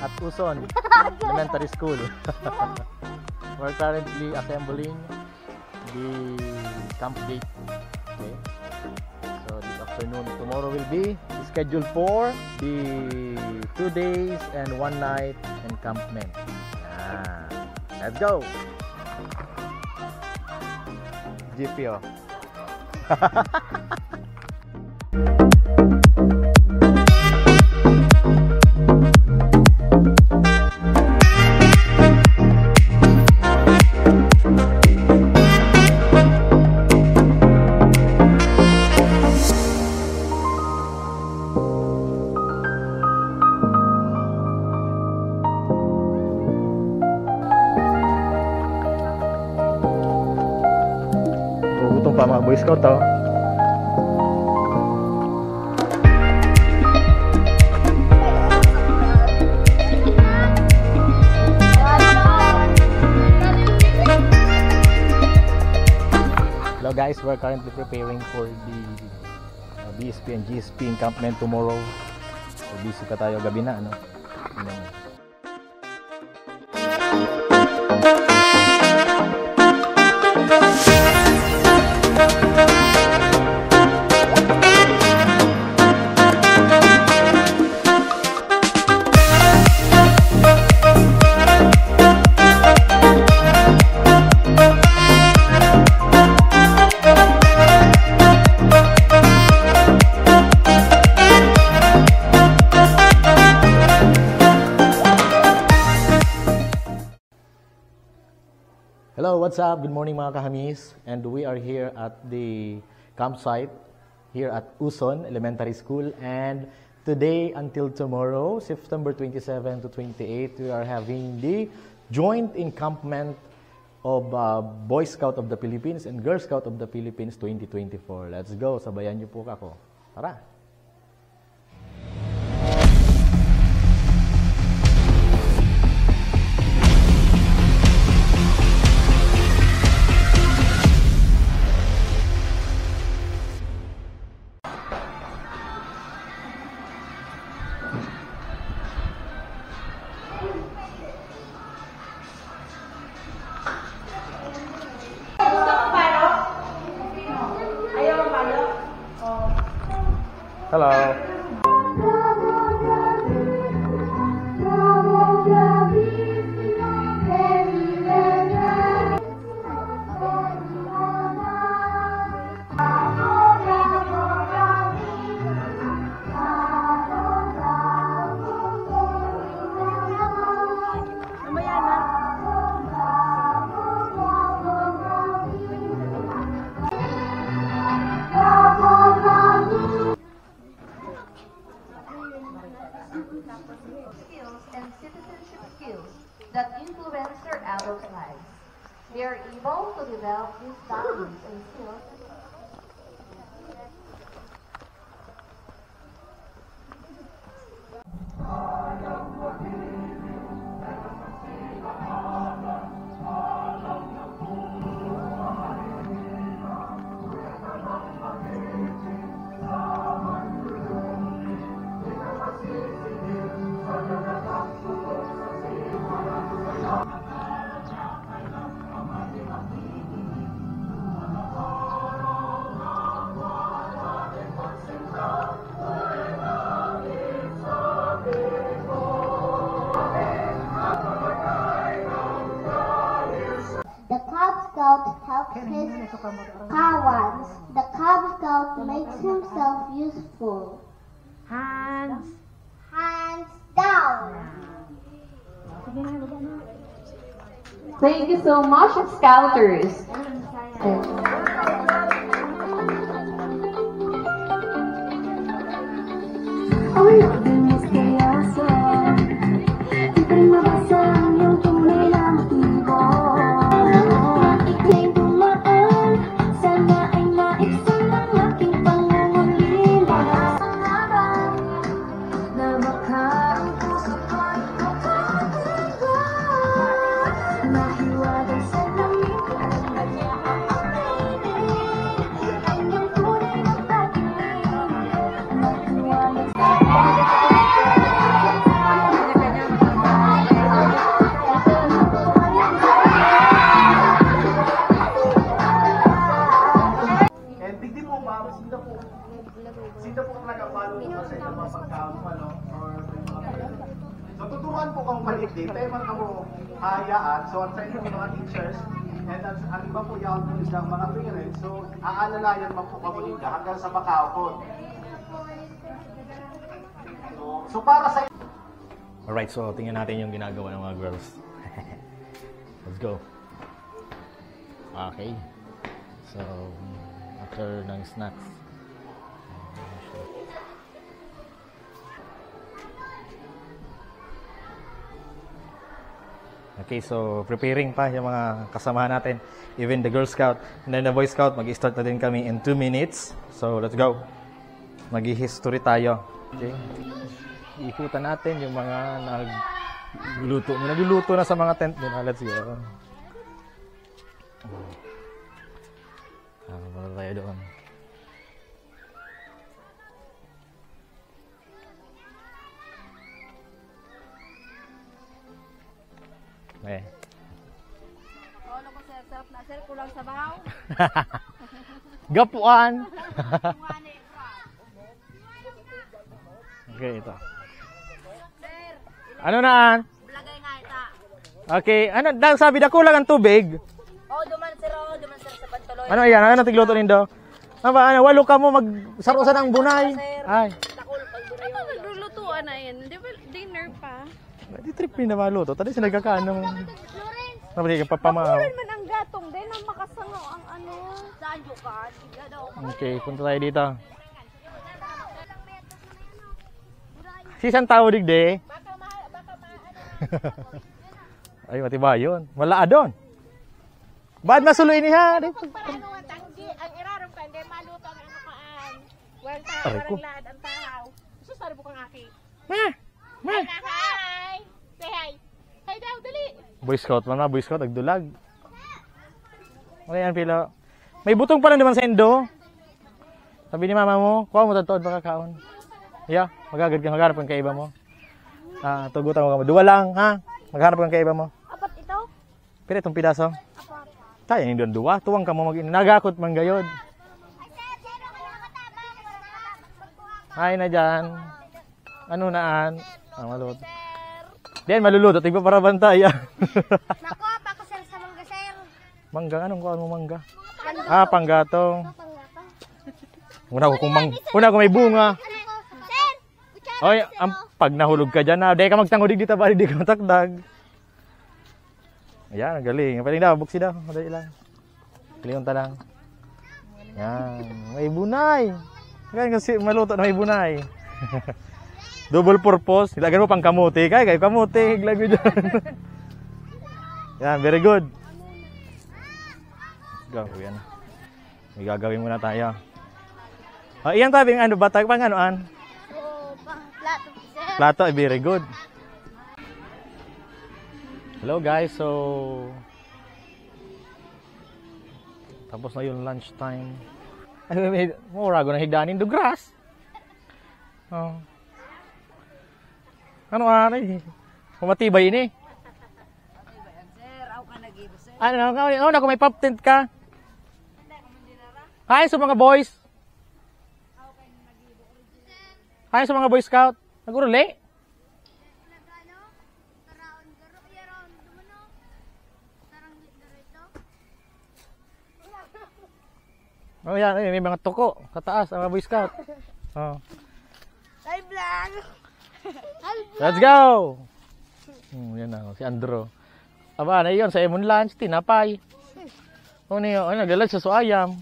at Uson Elementary School. We're currently assembling the camp gate. Okay. So this afternoon, tomorrow will be scheduled for the 2 days and 1 night encampment. Let's go! GPO. Gutom pa mga Boy Scout to. Hello guys, we're currently preparing for the BSP and GSP encampment tomorrow. So busy pa tayo gabi na, ano? Hello, what's up? Good morning mga kahamis, and we are here at the campsite here at Uson Elementary School, and today until tomorrow, September 27 to 28, we are having the joint encampment of Boy Scout of the Philippines and Girl Scout of the Philippines 2024. Let's go, sabayan niyo po ako. Tara! Hello. Skills and citizenship skills that influence their adult lives. They are able to develop these values and skills. The Cub Scout helps his kawans. The Cub Scout makes himself useful. Hands down. Thank you so much, Scouters. hayaan. So, ang sa inyo mga teachers, and ang iba po yaon po is ng mga parents. So, aalalayan man po kami nila hanggang sa makaupon. So, para sa Alright, so tingnan natin yung ginagawa ng mga girls. Let's go. Okay. So, after ng snacks. Okay, so preparing pa yung mga kasamahan natin. Even the Girl Scout and then the Boy Scout, mag-start na din kami in 2 minutes. So, let's go. Mag-history tayo. Okay. Ikutan natin yung mga nagluluto. Nagluluto na sa mga tent nila. Let's go. Wala tayo doon. Eh. Ano ko sir, sarap na sir, kulang sabaw. Gapuan. Okay, ito. Ano naan? Blagay nga ita. Okay, ano sabi na kulang ang tubig. Duman sir sa pantuloy. Ano yan? Ano tigluto nindo? Ano, walo ka mo magsarusan ng bunay. Ay. Takol pag burayo. Ano naglulutuan na yan? Di ba dinner pa? Di trip na maluto. Tadi sila nagkakaano. Napali ka papamaw. Kulan man ang gatong din ang makasango ang ano. Saan yung ka? Tiga daw. Okay, punta tayo dito. Si isang tao digde. Ay, matiba yun. Wala doon. Ba't masuloy niya? Ang irarong pa, hindi maluto ang nakaan. Well, Aray ko. walang laad ang tahaw. Susari mo kang aki. Ma! Hi! Say hi! Hi daw, dali! Boy Scout man Boy Scout, nagdulag. Ayan, pila. May butong pa lang naman sa endo. Sabi ni mama mo, kuha mo tatood baka kaon. Yeah, magagad ka, magharap kang kaiba mo. Tugutan mo ka mo. Dua lang, ha? Magharap kang kaiba mo. Apat ito? Pero itong pidaso. Kaya hindi doon duwa. Tuwang ka mo nagakot man gayod. Ay na dyan. Ano naan? Maluto. Diyan, maluluto. Tigpa para bantay. Nako, baka sir sa mangga sir. Mangga, anong kuhaan mo mangga? Panggatong. Una ko una ko may bunga. Sir, Oy, ang pag nahulog ka dyan na, di ka magtangudig dito para di ka matakdag. Ayan, ang galing. Paling daw, buksi daw. Madali lang. Kaliunta lang. Yan, may bunay. Yan kasi maluto na may bunay. Double purpose. Ilagay mo pang kamuti. Kayo kamuti. Ilagay mo dyan. Yan, very good. Go, yan. May gagawin muna tayo. Iyan tabi ng ano, batag pang anoan? plato sir. Plato, very good. Hello guys, so tapos na yung lunch time. Ay, mura ko na higdanin do grass. Oh. Ano ay? Kumatibay ini. Sir, ako ka nag-ibo sir. Ano na kung may pop tent ka? Hi sa mga boys. Hi sa mga Boy Scout. Naguruli? Oh yan, may mga tuko sa taas ang mga Boy Scout. Oh. Hi vlog. Let's go. Yan na si Andro. Aba na yun sa Emon Lunch, tinapay. Oh niyo, naglalag sa suayam.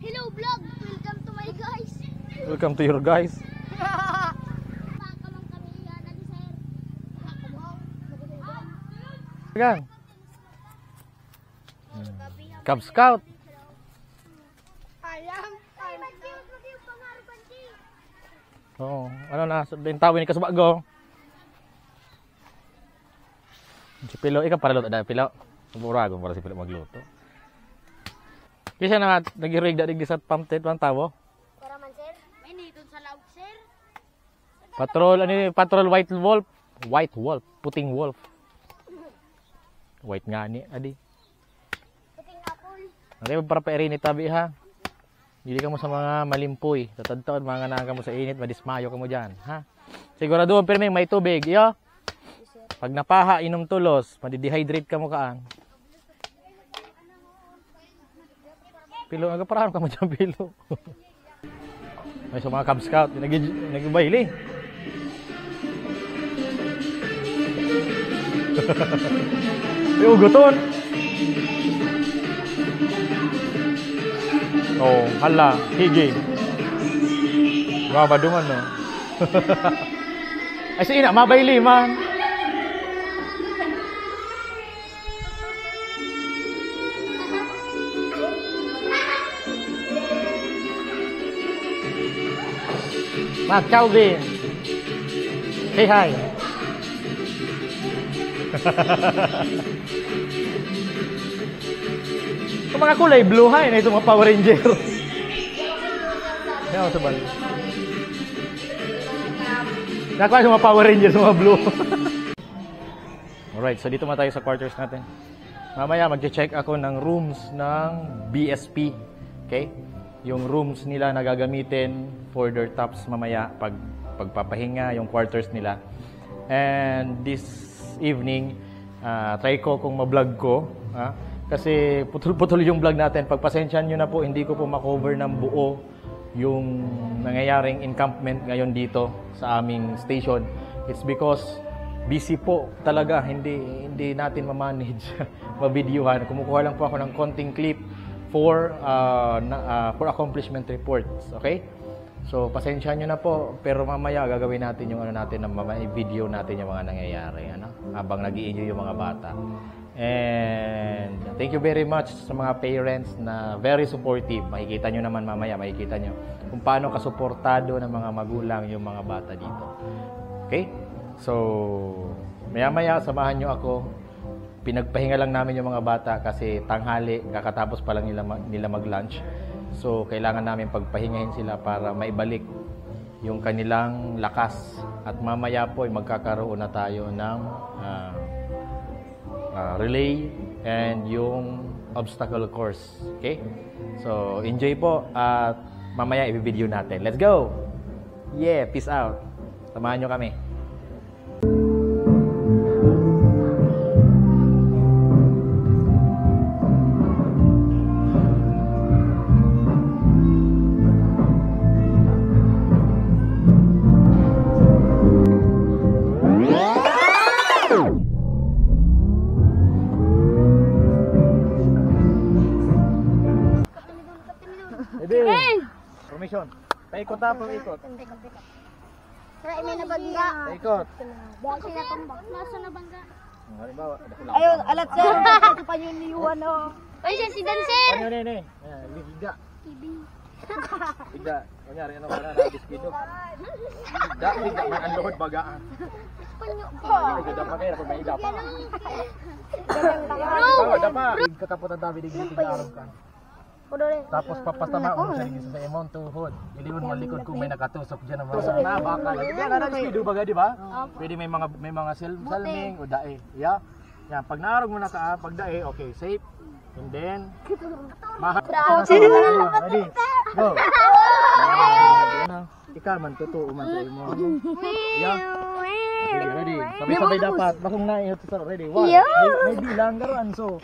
Hello vlog. Welcome to my guys. Welcome to your guys. Pakamang kami yan ali sir. Gan. Cub Scout. Ayam. Ay, mag-iw pangarap panti. Oo, ano na, tawin ni Kasbago. Si Pilo, ikaw para luto na Pilo. Burago para si Pilo magluto. Kasi na nagirig da digdi sa pump tent ang tawo. Para man sir. May nito sa laog sir. Patrol White Wolf, puting wolf. White nga ni adi. Puting apple. Nanti para pairin ni tabi ha. Dili ka mo sa mga malimpoy. Tatadtaon, mga nang ka mo sa init, madismayo ka mo dyan. Ha? Siguraduhan pirmi, may tubig. Iyo? Pag napaha, inom tulos, madidehydrate ka mo kaan. Pilo, nagaparahan ka mo dyan, pilo. May sa mga Cub Scout, nag-baili. May uguton. Oh, hala, higi. Mabaduman, no? Ay, si ina, mabayli, man. Mark Calvin. Say hi. Ito mga kulay blue ha, ito mga Power Ranger. Yan sa bal. Nakuha sa mga Power Rangers, mga blue. Alright, so dito tayo sa quarters natin. Mamaya mag-check ako ng rooms ng BSP. Okay? Yung rooms nila na gagamitin for their tops mamaya pagpapahinga, yung quarters nila. And this evening, try ko kung ma-vlog ko. Kasi putol-putol yung vlog natin. Pagpasensyahan nyo na po, hindi ko po makover ng buo yung nangyayaring encampment ngayon dito sa aming station. It's because busy po talaga. Hindi natin ma-manage, ma-videohan. Kumukuha lang po ako ng konting clip for accomplishment reports. Okay? So, pasensyahan nyo na po. Pero mamaya gagawin natin yung video natin yung mga nangyayari. Habang nag-i-enjoy yung mga bata. And thank you very much sa mga parents na very supportive. Makikita nyo naman mamaya, makikita nyo kung paano kasuportado ng mga magulang yung mga bata dito. Okay? So, maya-maya samahan nyo ako. Pinagpahinga lang namin yung mga bata kasi tanghali, kakatapos pa lang nila mag-lunch. So, kailangan namin pagpahingahin sila para maibalik yung kanilang lakas. At mamaya po ay magkakaroon na tayo ng relay and yung obstacle course. Okay? So, enjoy po at mamaya i-video natin. Let's go! Yeah, peace out. Samahan nyo kami. Permission. Paikot na, paikot. Kaya may nabangga. Paikot. Bakit sinatumbak? Nasa nabangga? Halimbawa, Ayun, alat sir. Ito pa yun ni Juan, oh. Ay, siya si Dancer! ano yun, eh? Higa. Higa. Kunyari, ano ka na, nabiskido. Higa man ang luhod bagaan. Higa pa kaya, kung may higa pa. Higa pa. Kakapot ang dami, higa-arap ka. Tapos papastama ko sa ringin sa imong tuhod. Iliwan mo likod kung may nakatusok diyan ng mga bakal. Kaya na speedo baga di ba? Pwede may mga salming o dae. Yeah. Yan, pag naarog mo na ka, pag dae, okay, safe. And then ready. Go. Ikaw man totoo man sa imo. Yeah. Okay, ready. Sabay-sabay dapat. Bakong na iyo sa ready. One. May bilang garon so.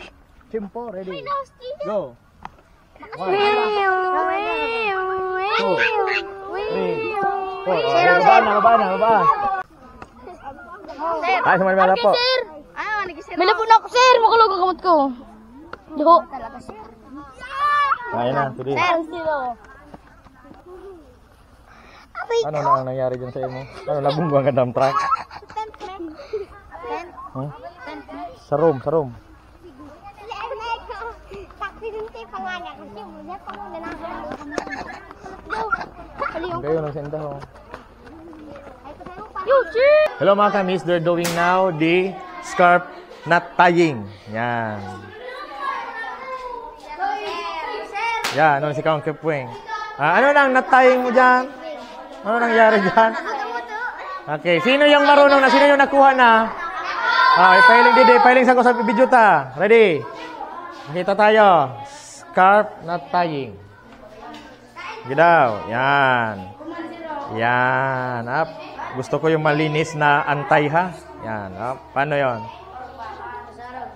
Tempo, ready. Go. 1, 2, 3, 4. Baba. Ay, sumali po. May lapo na ako, sir! Makulog ang kamot ko. Diho. Ayun na, sige. Ano na ang nangyari dyan sa imo? Ano, nabungguan ka dump truck? Sa room. Kayo ng senda ho. Hello mga kamis, they're doing now the scarf knot tying. Yan. Yan, ano si Kang Kepweng. Ano nang knot tying mo dyan? Ano nangyari dyan? Okay, sino yung marunong na? Sino yung nakuha na? Pailing sa ko sa video ta. Ready? Makita tayo. Scarf knot tying. Sige daw. Yan. Yan. Up. Gusto ko yung malinis na antay ha. Yan. Up. Paano yon?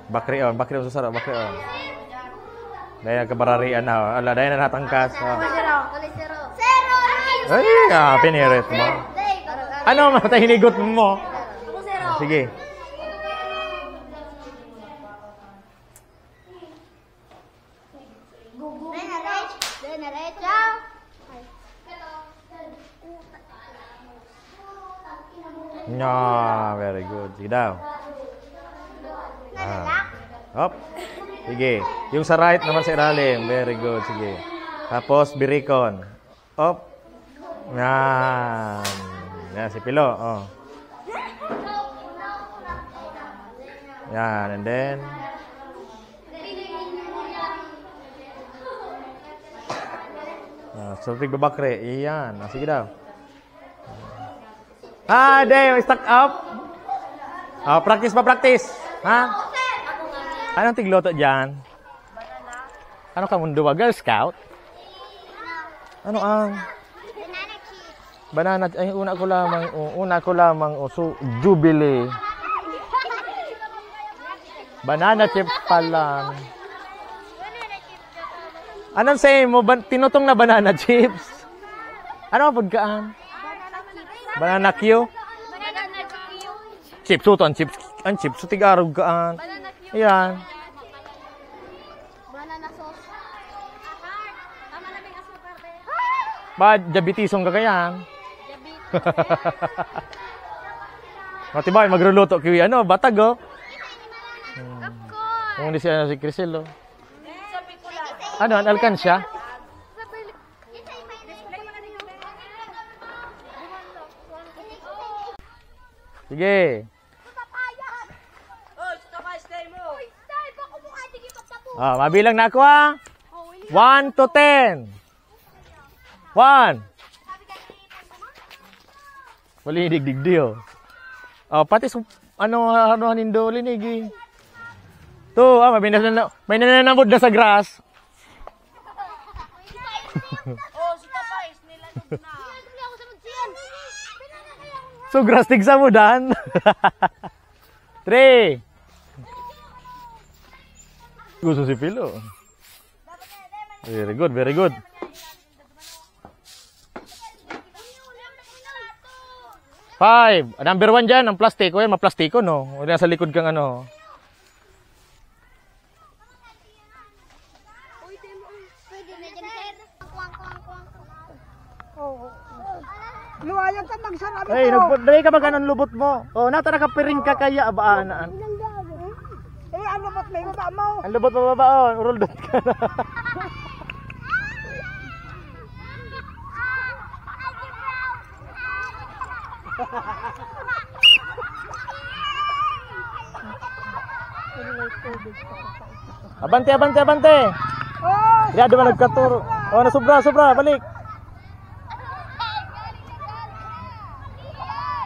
Bakrion. Bakrion susarap. Bakrion. Dahil nagkabararian na. Ala, dahil na natangkas. Ay, pinirit mo. Ano matay hinigot mo? Sige. Yeah, very good. Sige daw. Hop. Sige. Yung sa right naman sa ilalim. Very good. Sige. Tapos, birikon. Hop. Yan. Yan, si Pilo. Oh. Yan, and then... So, tigbabakre. Iyan. Sige daw. Day, stuck up. Practice pa, practice. Ha? Anong tigloto dyan? Ano ka mundo ba? Girl Scout? Ano ang? Banana. Ay, una ko lamang. So, Jubilee. Banana chips pa lang. Anong say mo? Tinutong na banana chips? Ano ang pagkaan? Banana Q? Chips, uton, chips. Ang chips, so tigarog kaan. Ayan. Banana sauce. Tama na may asukar. Ba, diabetisong ka kayan? Matibay, magluluto kiwi. Ano, batag oh. Kung hindi siya si Crisel oh. Ano, ang alkansya? Sige. Mabilang na ako ha. 1 to 10. 1. Wali digdigdi oh. Pati ano hanindo linigi. 2, may nananamod na sa grass. Si Tapais nila na. So, grass tigsa mo dan. 3. Gusto si Pilo. Very good, very good. 5. Number 1 dyan, ang plastiko yan, maplastiko no. O nasa likod kang ano. Luwayan ka magsarap ito. Hey, dali ka ba ganun lubot mo? Nata nakapiring ka kaya abaan. Ano ba't may baba mo? Ang lubot mababaon, urol dot ka na. Abante, abante, abante. Ya, di ba nagkaturo? Nasubra, balik.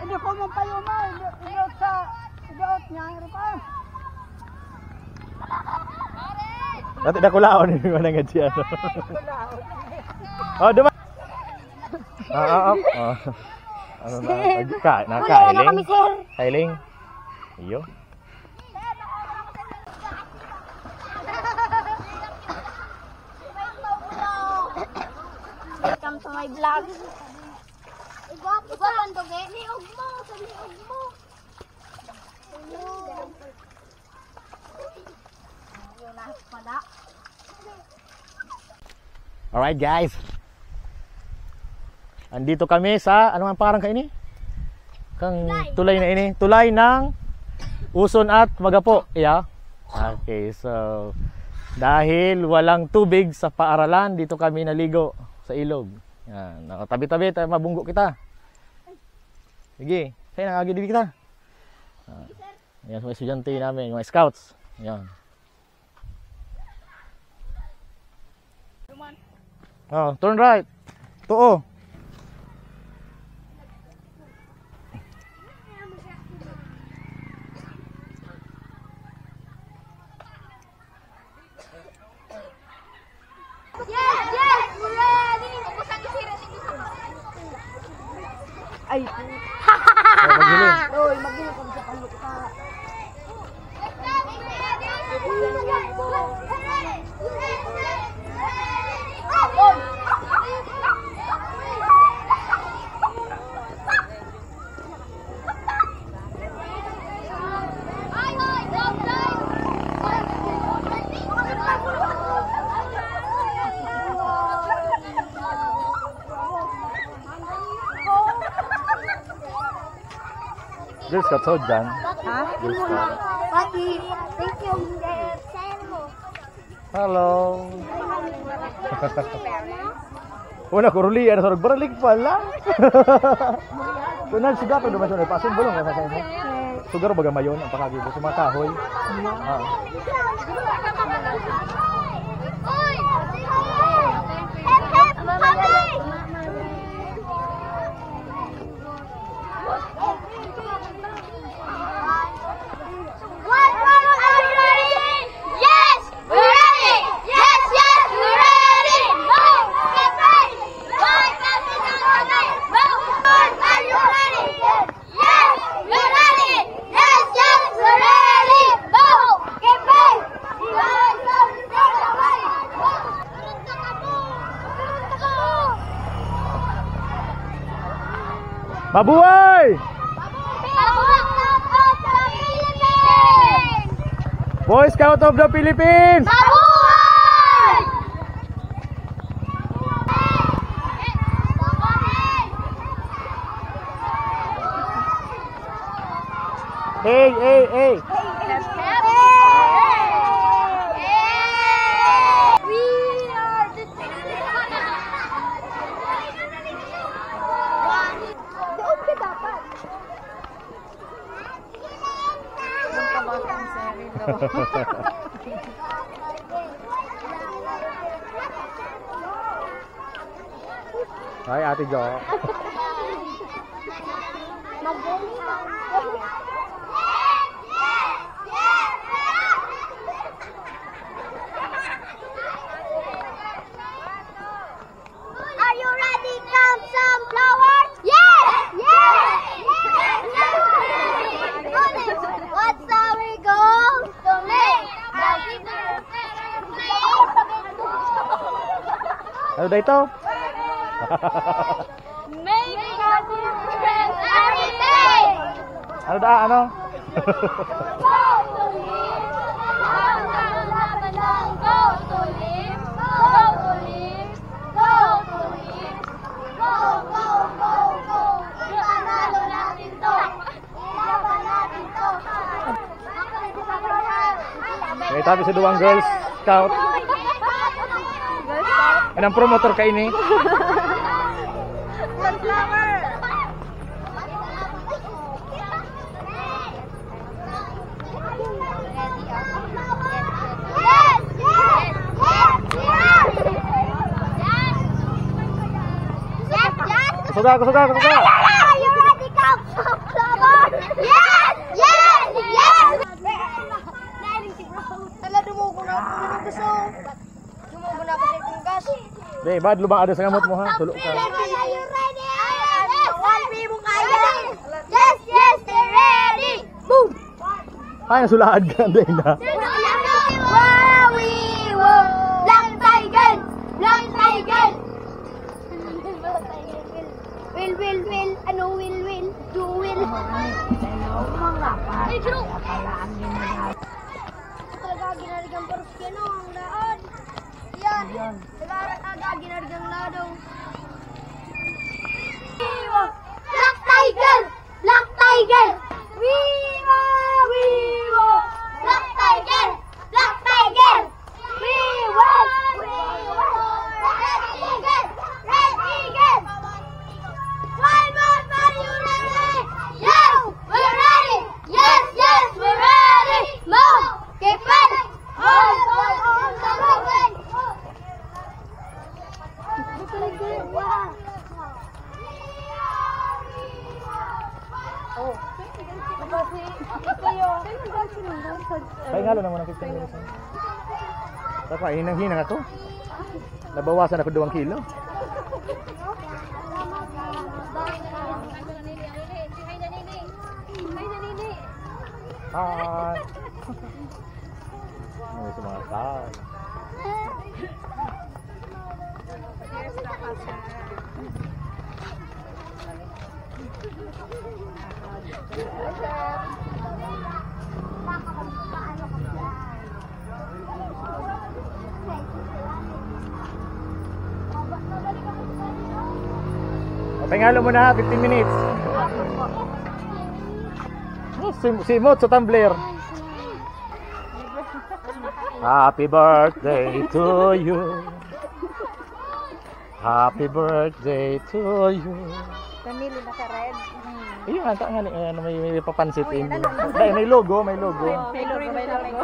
Hindi ko mo payo mo. Idiot niya. Ano pa? Dati nakulaon yung mga nangadya. Duma. Ano na? Nakailing? Kailing? Iyo. Welcome to my vlog. Igwapo ang dugi. Liog mo. Alright guys. Andito kami sa, ano ang parang kaini? Kang tulay na ini. Tulay ng Uson at Magapo. Yeah. Okay, so dahil walang tubig sa paaralan, dito kami naligo sa ilog. Yan, nakatabi-tabi tayo, mabunggo kita. Sige, kaya nakagidibig kita. Yan, mga estudyante namin, mga scouts. Yan. Turn right. Tuo. Yes! We're ready! Ay, Maghiling. oy, maghiling kami sa paluka. Girl Scout sa dyan. Ha? Girl Scout. Pati, thank you. Hello. Una kuruli ada sorok beralik pala. Tunal sudah ko dumason ay pasun bulong ka sa mo. Sugar baga mayon ang pakagibo sa mga kahoy. Ah. Mabuhay! Boy Scout of the Philippines! Hey, hey, hey! Hi, Ate Jo. Are you ready? Count some flowers. Yes! Yes! What's our goal? To make the difference. Ano dito? Make the difference every day. Ano da? Ano? May tabi sa duwang Girl Scout. Anong promotor ka ini? Suga. Are you ready? Count some flowers. Yes! Yes! Yes! Tala, dumugo na ako ng gusto. Dumugo na ako sa itong gas. Dey, bad lubang ada sa ngamot mo ha. Tulog ka. Are you ready? Yes! Yes! Yes! They're ready! Boom! Ay, nasulaad ka. Dey na. Wowie! Wow! Black Tiger! Black Tiger! Will, ano will, you will. Ay, Drew! Talaga ginarigang paros kino ang laad. Yan. Talaga ginarigang ladaw. Black Tiger! Black Tiger! Viva! Viva! Black Tiger! Black Tiger! Viva! Viva! Red Eagle! Red Eagle! One more, are you ready? Yes! We're ready! Yes! Yes! We're ready! Move! Keep it! Hold the movement! Kaya nga naman ang 15 minutes. Taka, hinang-hinang ako. Nabawasan ako 2 kilo. Hi! May sa mga tao. Pahingalo mo na, 15 minutes. Oh, simot sa tumbler. Happy birthday to you. Happy birthday to you. Kanili na ka red. Ayun, ata nga, may papansit. Dahil may logo, may logo. May logo, may logo.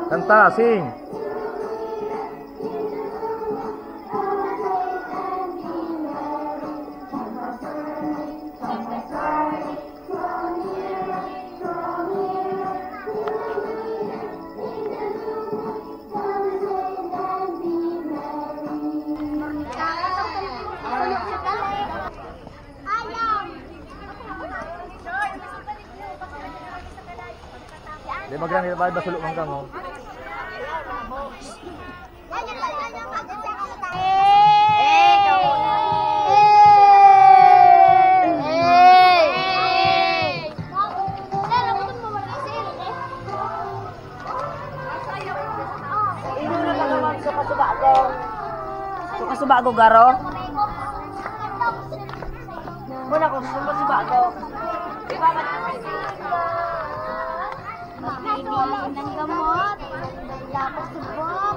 Kanta, sing. Di magkano ba basulok man kamo? Suka-suba ko garo. Muna ko suka-suba ko. Napili ng gamot. Dapat subok.